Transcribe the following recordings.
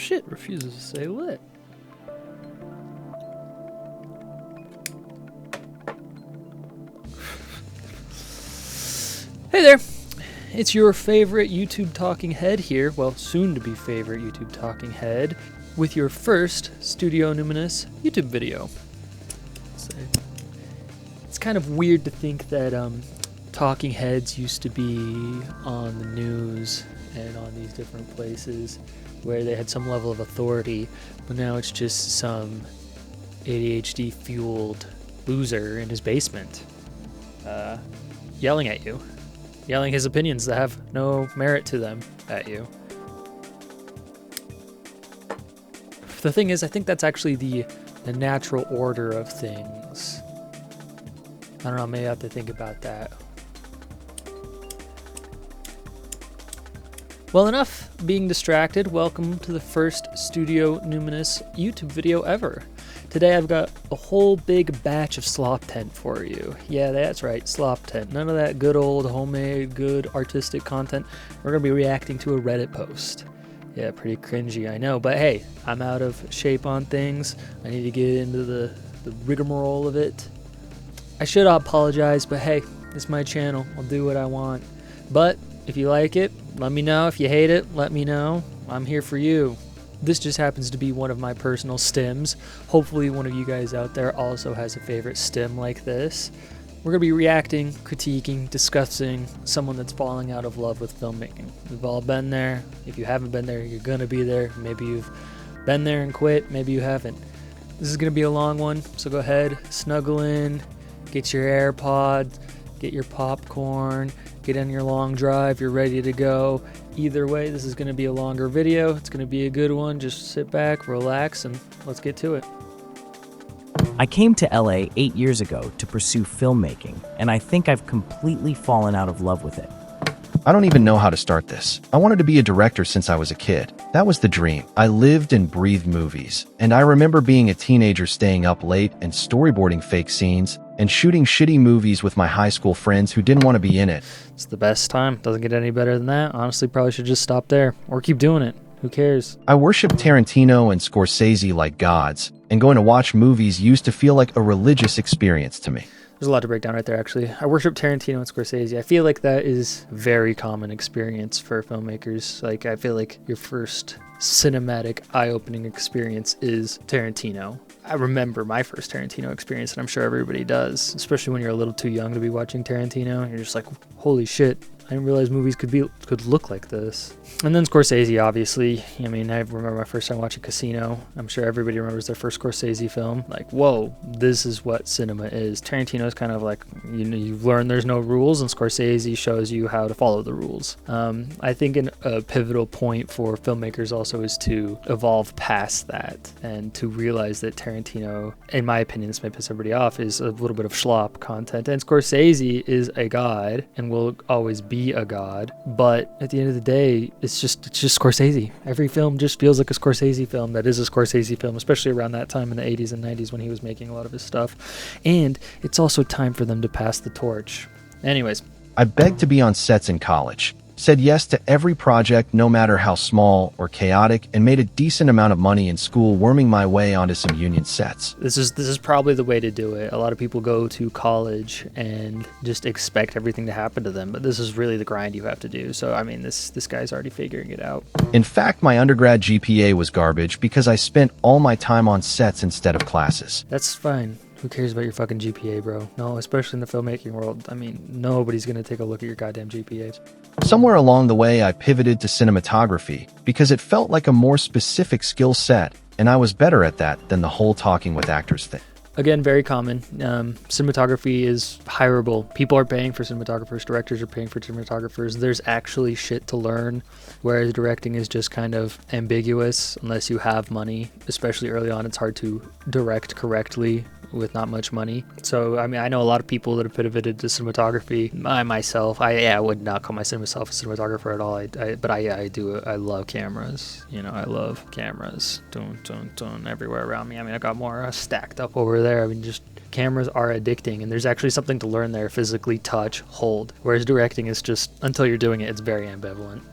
shit refuses to say lit. Hey there, it's your favorite YouTube talking head here, well, soon to be favorite YouTube talking head, with your first Studio Numinous YouTube video. So, it's kind of weird to think that talking heads used to be on the news and on these different places where they had some level of authority, but now it's just some ADHD fueled loser in his basement yelling at you. Yelling his opinions that have no merit to them at you. The thing is, I think that's actually the natural order of things. I don't know, maybe I have to think about that. Well, enough being distracted. Welcome to the first Studio Numinous YouTube video ever. Today I've got a whole big batch of slop tent for you. Yeah, that's right, slop tent. None of that good old homemade, good artistic content. We're going to be reacting to a Reddit post. Yeah, pretty cringy, I know. But hey, I'm out of shape on things. I need to get into the rigmarole of it. I should apologize, but hey, it's my channel. I'll do what I want. But if you like it, let me know. If you hate it, let me know. I'm here for you. This just happens to be one of my personal stims. Hopefully one of you guys out there also has a favorite stim like this. We're going to be reacting, critiquing, discussing someone that's falling out of love with filmmaking. We've all been there. If you haven't been there, you're going to be there. Maybe you've been there and quit. Maybe you haven't. This is going to be a long one, so go ahead, snuggle in, get your AirPods, get your popcorn, get on your long drive, you're ready to go. Either way, this is going to be a longer video. It's going to be a good one. Just sit back, relax, and let's get to it. I came to LA 8 years ago to pursue filmmaking, and I think I've completely fallen out of love with it. I don't even know how to start this. I wanted to be a director since I was a kid. That was the dream. I lived and breathed movies, and I remember being a teenager staying up late and storyboarding fake scenes and shooting shitty movies with my high school friends who didn't want to be in it. It's the best time. Doesn't get any better than that. Honestly, probably should just stop there or keep doing it. Who cares? I worshiped Tarantino and Scorsese like gods, and going to watch movies used to feel like a religious experience to me. There's a lot to break down right there, actually. I worship Tarantino and Scorsese. I feel like that is a very common experience for filmmakers. Like, I feel like your first cinematic, eye-opening experience is Tarantino. I remember my first Tarantino experience, and I'm sure everybody does, especially when you're a little too young to be watching Tarantino. You're just like, holy shit, I didn't realize movies could look like this. And then Scorsese, obviously. I mean, I remember my first time watching Casino. I'm sure everybody remembers their first Scorsese film. Like, whoa, this is what cinema is. Tarantino's kind of like, you know, you learn there's no rules, and Scorsese shows you how to follow the rules. I think a pivotal point for filmmakers also is to evolve past that and to realize that Tarantino, in my opinion, this may piss everybody off, is a little bit of schlop content. And Scorsese is a god and will always be a god, but at the end of the day, it's just Scorsese. Every film just feels like a Scorsese film that is a Scorsese film, especially around that time in the 80s and 90s when he was making a lot of his stuff. And it's also time for them to pass the torch. Anyways. I begged to be on sets in college, said yes to every project no matter how small or chaotic, and made a decent amount of money in school worming my way onto some union sets. This is probably the way to do it. A lot of people go to college and just expect everything to happen to them, but this is really the grind you have to do. So I mean, this guy's already figuring it out. In fact, my undergrad GPA was garbage because I spent all my time on sets instead of classes. That's fine. Who cares about your fucking GPA, bro? No, especially in the filmmaking world. I mean, nobody's gonna take a look at your goddamn GPA. Somewhere along the way, I pivoted to cinematography because it felt like a more specific skill set, and I was better at that than the whole talking with actors thing. Again, very common. Cinematography is hireable. People are paying for cinematographers. Directors are paying for cinematographers. There's actually shit to learn, whereas directing is just kind of ambiguous unless you have money. Especially early on, it's hard to direct correctly with not much money. So, I mean, I know a lot of people that have pivoted to cinematography. I myself, I would not call myself a cinematographer at all. But I do. I love cameras. You know, I love cameras. Dun, everywhere around me. I mean, I got more stacked up over there. I mean, just cameras are addicting, and there's actually something to learn there. Physically touch, hold. Whereas directing is just, until you're doing it, it's very ambivalent.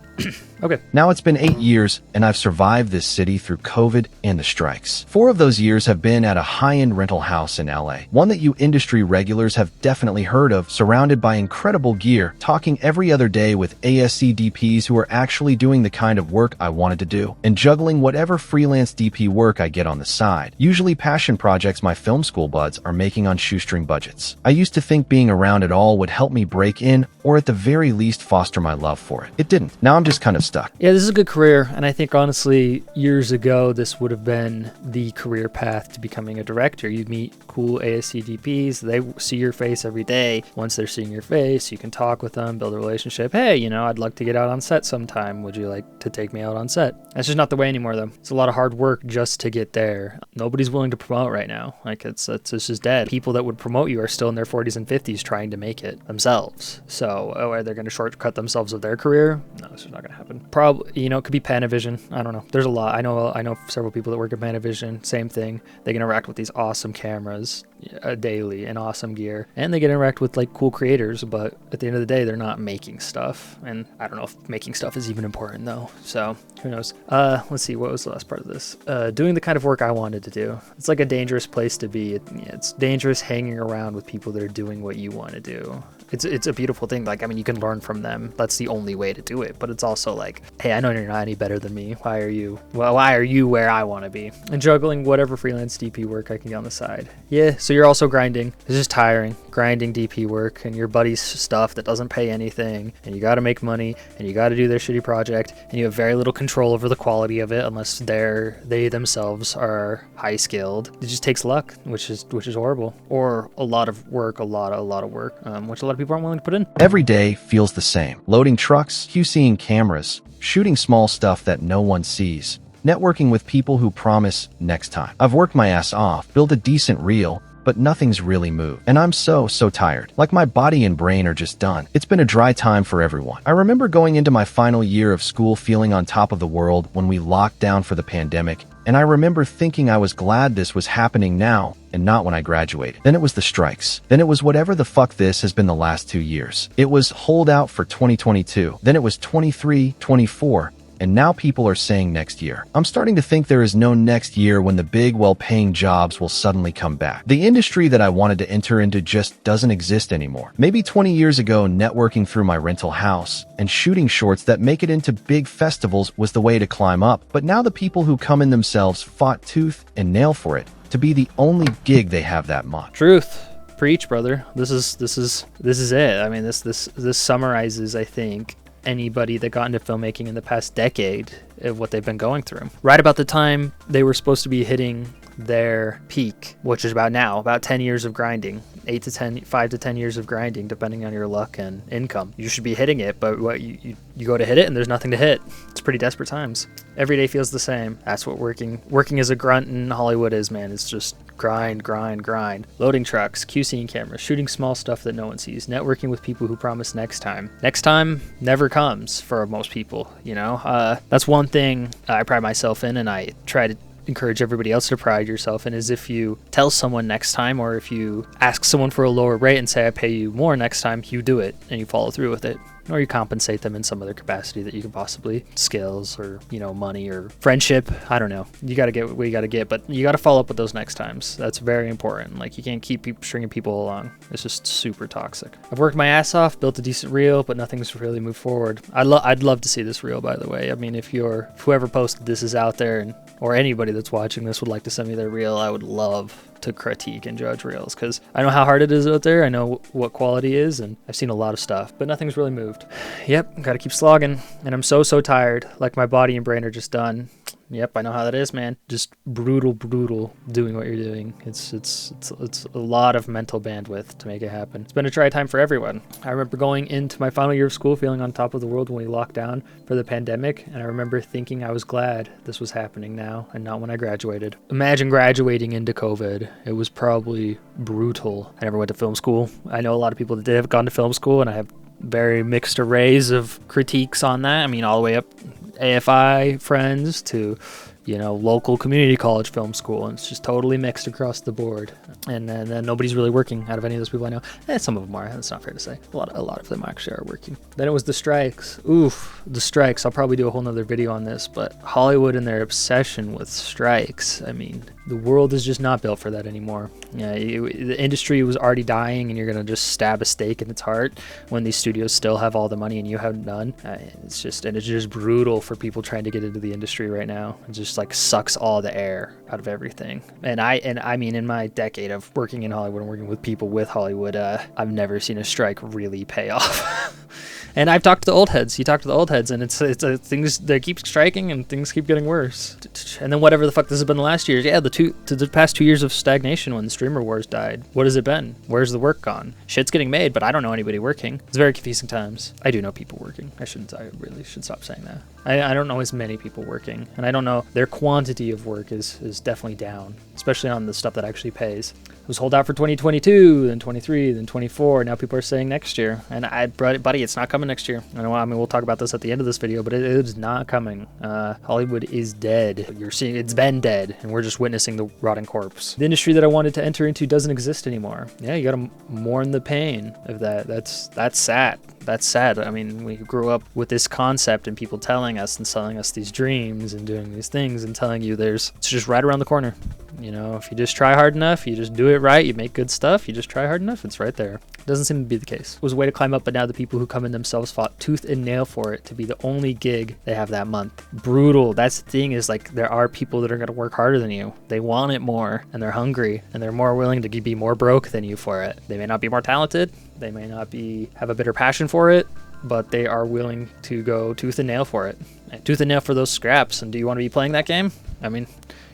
Okay. Now it's been 8 years, and I've survived this city through COVID and the strikes. 4 of those years have been at a high-end rental house in LA, one that you industry regulars have definitely heard of, surrounded by incredible gear, talking every other day with ASC DPs who are actually doing the kind of work I wanted to do, and juggling whatever freelance DP work I get on the side, usually passion projects my film school buds are making on shoestring budgets. I used to think being around it all would help me break in, or at the very least foster my love for it. It didn't. Now I'm just kind of stuck. Yeah, this is a good career, and I think honestly, years ago, this would have been the career path to becoming a director. You meet cool ASC DPs, they see your face every day. Once they're seeing your face, you can talk with them, build a relationship. Hey, you know, I'd like to get out on set sometime. Would you like to take me out on set? That's just not the way anymore, though. It's a lot of hard work just to get there. Nobody's willing to promote right now. Like, it's just dead. People that would promote you are still in their 40s and 50s trying to make it themselves. So, are they going to shortcut themselves of their career? No, this is not going to happen. Probably, you know, it could be Panavision. I don't know. There's a lot. I know several people that work at Panavision. Same thing. They can interact with these awesome cameras daily and awesome gear, and they get interact with like cool creators. But at the end of the day, they're not making stuff. And I don't know if making stuff is even important though. So who knows? Let's see. What was the last part of this? Doing the kind of work I wanted to do. It's like a dangerous place to be. It's dangerous hanging around with people that are doing what you want to do. It's a beautiful thing. Like, I mean, you can learn from them. That's the only way to do it. But it's also like, hey, I know you're not any better than me. Why are you where I want to be? And juggling whatever freelance DP work I can get on the side. Yeah, so you're also grinding. It's just tiring. Grinding DP work and your buddy's stuff that doesn't pay anything. And you got to make money and you got to do their shitty project. And you have very little control over the quality of it unless they themselves are high skilled. It just takes luck, which is horrible. Or a lot of work, a lot of work, which a lot of people aren't willing to put in. Every day feels the same. Loading trucks, QCing cameras, shooting small stuff that no one sees, networking with people who promise next time. I've worked my ass off, built a decent reel, but nothing's really moved. And I'm so tired. Like my body and brain are just done. It's been a dry time for everyone. I remember going into my final year of school feeling on top of the world when we locked down for the pandemic, and I remember thinking I was glad this was happening now and not when I graduated. Then it was the strikes. Then it was whatever the fuck this has been the last 2 years. It was holdout for 2022. Then it was 23, 24. And now people are saying next year. I'm starting to think there is no next year when the big, well-paying jobs will suddenly come back. The industry that I wanted to enter into just doesn't exist anymore. Maybe 20 years ago, networking through my rental house and shooting shorts that make it into big festivals was the way to climb up. But now the people who come in themselves fought tooth and nail for it to be the only gig they have that month. Truth. Preach, brother. This is it. I mean, this summarizes, I think, anybody that got into filmmaking in the past decade of what they've been going through. Right about the time they were supposed to be hitting their peak, which is about 10 years of grinding, 5 to 10 years of grinding, depending on your luck and income. You should be hitting it, but what you go to hit it and there's nothing to hit. It's pretty desperate times. Every day feels the same. That's what working as a grunt in Hollywood is, man. It's just grind. Loading trucks, QCing cameras, shooting small stuff that no one sees, networking with people who promise next time. Next time never comes for most people, you know? That's one thing I pride myself in, and I try to encourage everybody else to pride yourself in, is if you tell someone next time, or if you ask someone for a lower rate and say I pay you more next time, you do it and you follow through with it. Or you compensate them in some other capacity that you can possibly, skills or, you know, money or friendship. I don't know. You got to get what you got to get, but you got to follow up with those next times. That's very important. Like, you can't keep stringing people along. It's just super toxic. I've worked my ass off, built a decent reel, but nothing's really moved forward. I'd love to see this reel, by the way. I mean, if whoever posted this is out there, or anybody that's watching this would like to send me their reel, I would love to critique and judge reels, because I know how hard it is out there. I know what quality is, and I've seen a lot of stuff, but nothing's really moved. Yep, gotta keep slogging, and I'm so tired. Like, my body and brain are just done. Yep, I know how that is, man. Just brutal doing what you're doing. It's a lot of mental bandwidth to make it happen. It's been a try time for everyone. I remember going into my final year of school feeling on top of the world when we locked down for the pandemic, and I remember thinking I was glad this was happening now and not when I graduated. Imagine graduating into COVID. It was probably brutal. I never went to film school. I know a lot of people that did have gone to film school, and I have very mixed arrays of critiques on that. I mean, all the way up AFI friends to, you know, local community college film school, and it's just totally mixed across the board. And then nobody's really working out of any of those people I know. Some of them are. That's not fair to say. A lot of them actually are working. Then it was the strikes. Oof, the strikes. I'll probably do a whole nother video on this, but Hollywood and their obsession with strikes. I mean, the world is just not built for that anymore. Yeah, the industry was already dying, and you're gonna just stab a stake in its heart when these studios still have all the money and you have none. It's just brutal for people trying to get into the industry right now. It just like sucks all the air out of everything. And I mean, in my decade of working in Hollywood and working with people with Hollywood, I've never seen a strike really pay off. And I've talked to the old heads. You talk to the old heads, and it's things, they keep striking and things keep getting worse. And then whatever the fuck this has been the last years, yeah, the past 2 years of stagnation when the streamer wars died. What has it been? Where's the work gone? Shit's getting made, but I don't know anybody working. It's very confusing times. I do know people working. I really should stop saying that. I don't know as many people working, and I don't know, their quantity of work is definitely down, especially on the stuff that actually pays. It was hold out for 2022, then 23, then 24. Now people are saying next year, and buddy, it's not coming next year. I mean, we'll talk about this at the end of this video, but it is not coming. Hollywood is dead. You're seeing it's been dead, and we're just witnessing the rotting corpse. The industry that I wanted to enter into doesn't exist anymore. Yeah, you gotta mourn the pain of that. That's sad. That's sad. I mean, we grew up with this concept and people telling us and selling us these dreams and doing these things and telling you it's just right around the corner. You know, if you just try hard enough, you just do it right, you make good stuff, you just try hard enough, it's right there. Doesn't seem to be the case. It was a way to climb up, but now the people who come in themselves fought tooth and nail for it to be the only gig they have that month. Brutal. That's the thing, is like, there are people that are going to work harder than you. They want it more, and they're hungry, and they're more willing to be more broke than you for it. They may not be more talented, they may not have a better passion for it, but they are willing to go tooth and nail for it. And tooth and nail for those scraps. And do you want to be playing that game? I mean,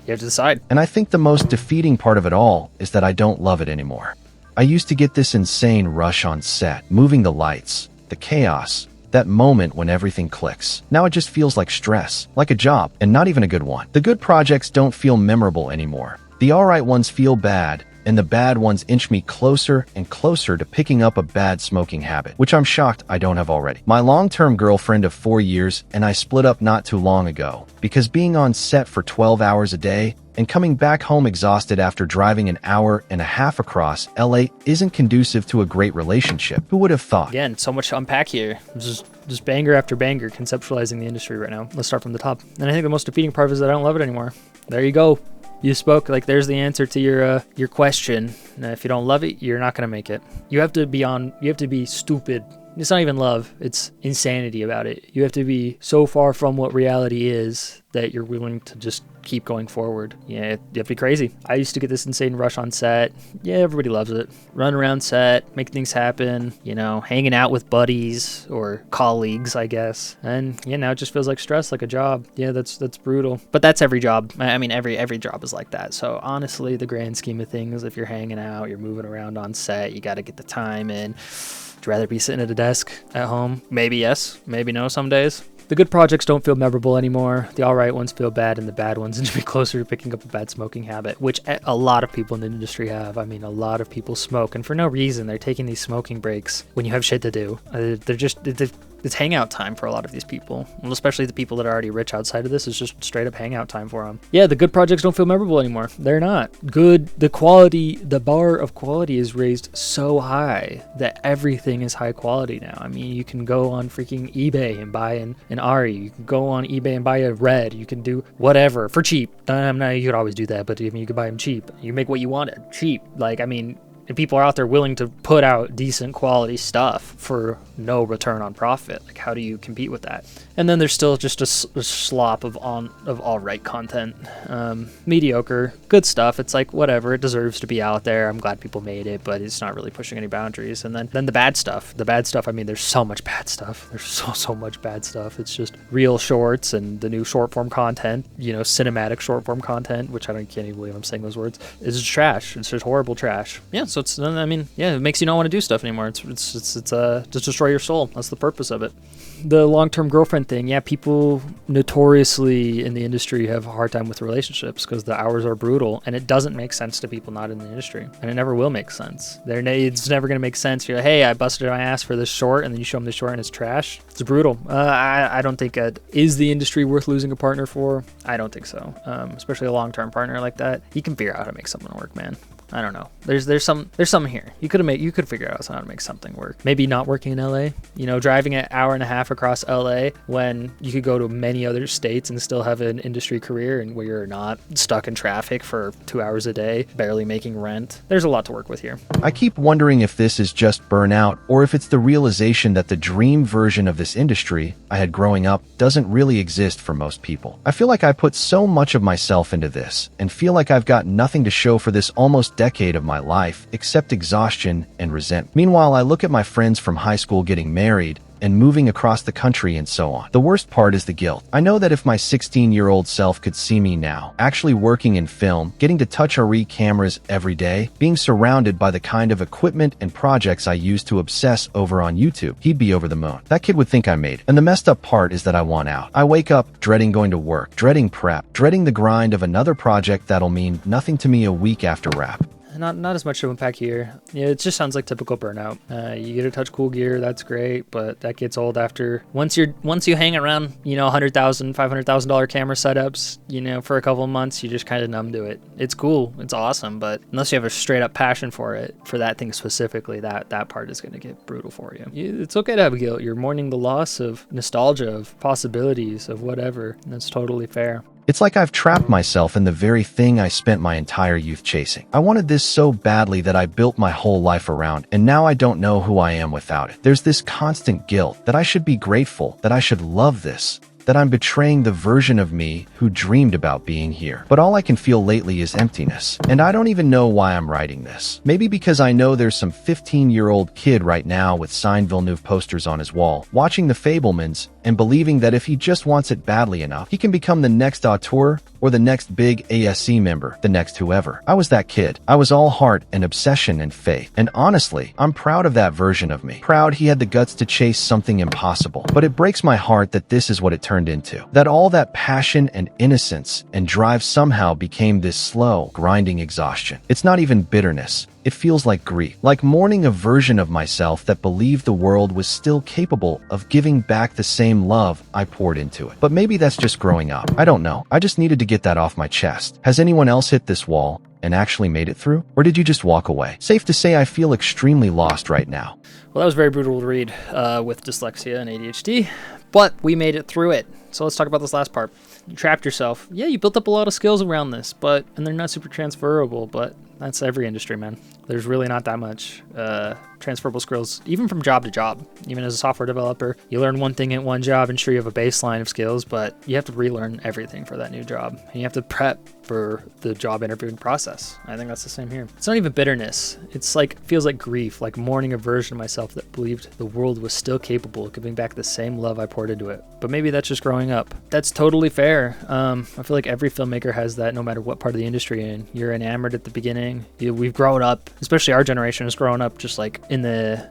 you have to decide. And I think the most defeating part of it all is that I don't love it anymore. I used to get this insane rush on set, moving the lights, the chaos, that moment when everything clicks. Now it just feels like stress, like a job, and not even a good one. The good projects don't feel memorable anymore. The alright ones feel bad, and the bad ones inch me closer and closer to picking up a bad smoking habit, which I'm shocked I don't have already. My long-term girlfriend of 4 years and I split up not too long ago because being on set for 12 hours a day and coming back home exhausted after driving an hour and a half across LA isn't conducive to a great relationship. Who would have thought? Again, so much to unpack here. Just banger after banger conceptualizing the industry right now. Let's start from the top. And I think the most defeating part is that I don't love it anymore. There you go. You spoke. Like, there's the answer to your question. Now, if you don't love it, you're not going to make it. You have to be stupid. It's not even love. It's insanity about it. You have to be so far from what reality is that you're willing to just keep going forward. Yeah, you have to be crazy. I used to get this insane rush on set. Yeah, everybody loves it. Run around set, make things happen, you know, hanging out with buddies or colleagues, I guess. And yeah, now it just feels like stress, like a job. Yeah, that's brutal. But that's every job. I mean, every job is like that. So honestly, the grand scheme of things, if you're hanging out, you're moving around on set, you got to get the time in. Would you rather be sitting at a desk at home? Maybe yes, maybe no some days. The good projects don't feel memorable anymore. The alright ones feel bad, and the bad ones inch me closer to picking up a bad smoking habit, which a lot of people in the industry have. I mean, a lot of people smoke, and for no reason. They're taking these smoking breaks when you have shit to do. It's hangout time for a lot of these people, and especially the people that are already rich outside of this. It's just straight up hangout time for them. Yeah, the good projects don't feel memorable anymore. They're not good. The bar of quality is raised so high that everything is high quality now. I mean, you can go on freaking eBay and buy an Ari. You can go on eBay and buy a Red. You can do whatever for cheap. You could always do that, but I mean, you could buy them cheap. You make what you want cheap. Like, I mean, and people are out there willing to put out decent quality stuff for no return on profit. Like, how do you compete with that? And then there's still just a slop of all right content. Mediocre, good stuff. It's like, whatever, it deserves to be out there. I'm glad people made it, but it's not really pushing any boundaries. And then the bad stuff. The bad stuff, I mean, there's so much bad stuff. There's so much bad stuff. It's just real shorts and the new short form content, you know, cinematic short form content, which can't even believe I'm saying those words. It's just trash. It's just horrible trash. Yeah, so I mean, yeah, it makes you not want to do stuff anymore. It's to destroy your soul. That's the purpose of it. The long-term girlfriend thing, yeah, people notoriously in the industry have a hard time with relationships because the hours are brutal, and it doesn't make sense to people not in the industry, and it never will make sense. It's never going to make sense. You're like, hey, I busted my ass for this short, and then you show them the short and it's trash. It's brutal. I don't think is the industry worth losing a partner for? I don't think so, especially a long-term partner like that. You can figure out how to make something work, man. I don't know. There's something here. You could figure out how to make something work. Maybe not working in LA. Driving an hour and a half across LA when you could go to many other states and still have an industry career, and where you're not stuck in traffic for 2 hours a day, barely making rent. There's a lot to work with here. I keep wondering if this is just burnout or if it's the realization that the dream version of this industry I had growing up doesn't really exist for most people. I feel like I put so much of myself into this and feel like I've got nothing to show for this almost decade of my life except exhaustion and resentment. Meanwhile, I look at my friends from high school getting married and moving across the country and so on. The worst part is the guilt. I know that if my 16-year-old self could see me now, actually working in film, getting to touch RE cameras every day, being surrounded by the kind of equipment and projects I used to obsess over on YouTube, he'd be over the moon. That kid would think I made it. And the messed up part is that I want out. I wake up dreading going to work, dreading prep, dreading the grind of another project that'll mean nothing to me a week after wrap. Not as much to unpack here. Yeah, it just sounds like typical burnout. You get to touch cool gear, that's great, but that gets old after once you hang around, $100,000, $500,000 camera setups, for a couple of months, you just kind of numb to it. It's cool, it's awesome, but unless you have a straight up passion for it, for that thing specifically, that part is going to get brutal for you. It's okay to have guilt. You're mourning the loss of nostalgia, of possibilities, of whatever. And that's totally fair. It's like I've trapped myself in the very thing I spent my entire youth chasing. I wanted this so badly that I built my whole life around, and now I don't know who I am without it. There's this constant guilt that I should be grateful, that I should love this, that I'm betraying the version of me who dreamed about being here. But all I can feel lately is emptiness. And I don't even know why I'm writing this. Maybe because I know there's some 15-year-old kid right now with signed Villeneuve posters on his wall, watching The Fabelmans and believing that if he just wants it badly enough, he can become the next auteur or the next big ASC member, the next whoever. I was that kid. I was all heart and obsession and faith. And honestly, I'm proud of that version of me. Proud he had the guts to chase something impossible. But it breaks my heart that this is what it turned into. That all that passion and innocence and drive somehow became this slow, grinding exhaustion. It's not even bitterness. It feels like grief, like mourning a version of myself that believed the world was still capable of giving back the same love I poured into it. But maybe that's just growing up. I don't know. I just needed to get that off my chest. Has anyone else hit this wall and actually made it through? Or did you just walk away? Safe to say I feel extremely lost right now. Well, that was very brutal to read with dyslexia and ADHD, but we made it through it. So let's talk about this last part. You trapped yourself. Yeah, you built up a lot of skills around this, and they're not super transferable, but that's every industry, man. There's really not that much transferable skills, even from job to job. Even as a software developer, you learn one thing at one job and sure you have a baseline of skills, but you have to relearn everything for that new job. And you have to prep for the job interviewing process. I think that's the same here. It's not even bitterness. It's feels like grief, like mourning a version of myself that believed the world was still capable of giving back the same love I poured into it. But maybe that's just growing up. That's totally fair. I feel like every filmmaker has that no matter what part of the industry you're in. You're enamored at the beginning. We've grown up, especially our generation has grown up just like in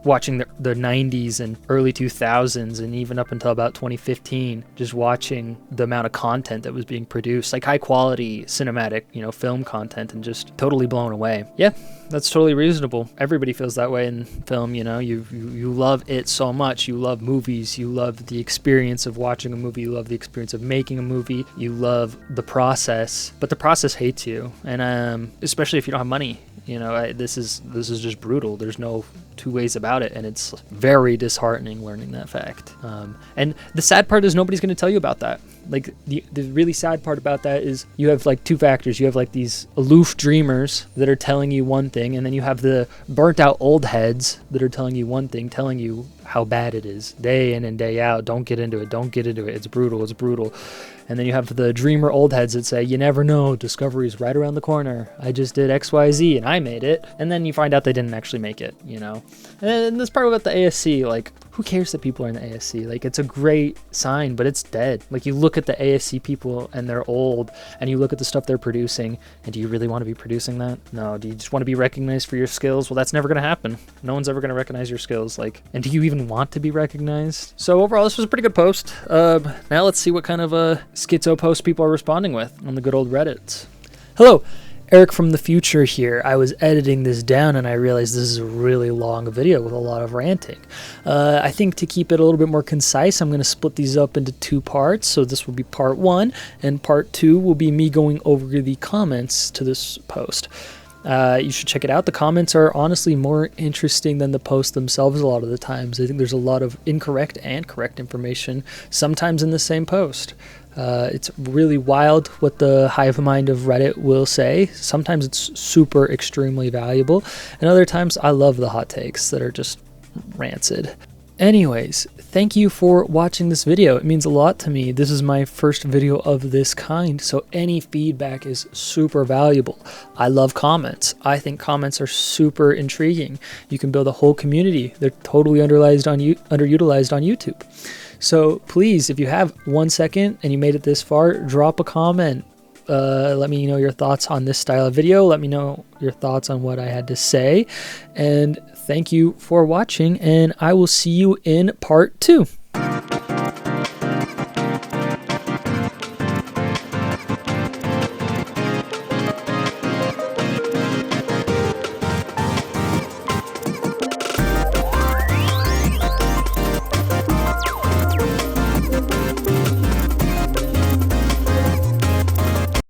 watching the 90s and early 2000s and even up until about 2015, just watching the amount of content that was being produced, like high quality cinematic, film content, and just totally blown away. Yeah, that's totally reasonable. Everybody feels that way in film, you love it so much. You love movies. You love the experience of watching a movie. You love the experience of making a movie. You love the process, but the process hates you. And especially if you don't have money, this is just brutal. There's no two ways about it, and it's very disheartening learning that fact. And the sad part is nobody's going to tell you about that. Like the really sad part about that is you have like two factors. You have like these aloof dreamers that are telling you one thing, and then you have the burnt out old heads that are telling you one thing, telling you how bad it is day in and day out. Don't get into it. Don't get into it. It's brutal. It's brutal. And then you have the dreamer old heads that say, you never know, discovery's right around the corner. I just did XYZ and I made it. And then you find out they didn't actually make it, you know? And this part about the ASC, like, who cares that people are in the ASC? Like, it's a great sign, but it's dead. Like, you look at the ASC people and they're old, and you look at the stuff they're producing, and do you really want to be producing that? No. Do you just want to be recognized for your skills? Well, that's never going to happen. No one's ever going to recognize your skills. Like, and do you even want to be recognized? So overall, this was a pretty good post. Now let's see what kind of schizo post people are responding with on the good old Reddits. Hello. Eric from the future here. I was editing this down and I realized this is a really long video with a lot of ranting. I think to keep it a little bit more concise, I'm going to split these up into 2 parts. So this will be part 1, and part 2 will be me going over the comments to this post. You should check it out. The comments are honestly more interesting than the posts themselves a lot of the times. I think there's a lot of incorrect and correct information, sometimes in the same post. It's really wild what the hive mind of Reddit will say. Sometimes it's super extremely valuable, and other times I love the hot takes that are just rancid. Anyways, thank you for watching this video. It means a lot to me. This is my first video of this kind, so any feedback is super valuable. I love comments. I think comments are super intriguing. You can build a whole community. They're totally underutilized on YouTube. So please, if you have 1 second and you made it this far, drop a comment. Let me know your thoughts on this style of video. Let me know your thoughts on what I had to say. And thank you for watching, and I will see you in part 2.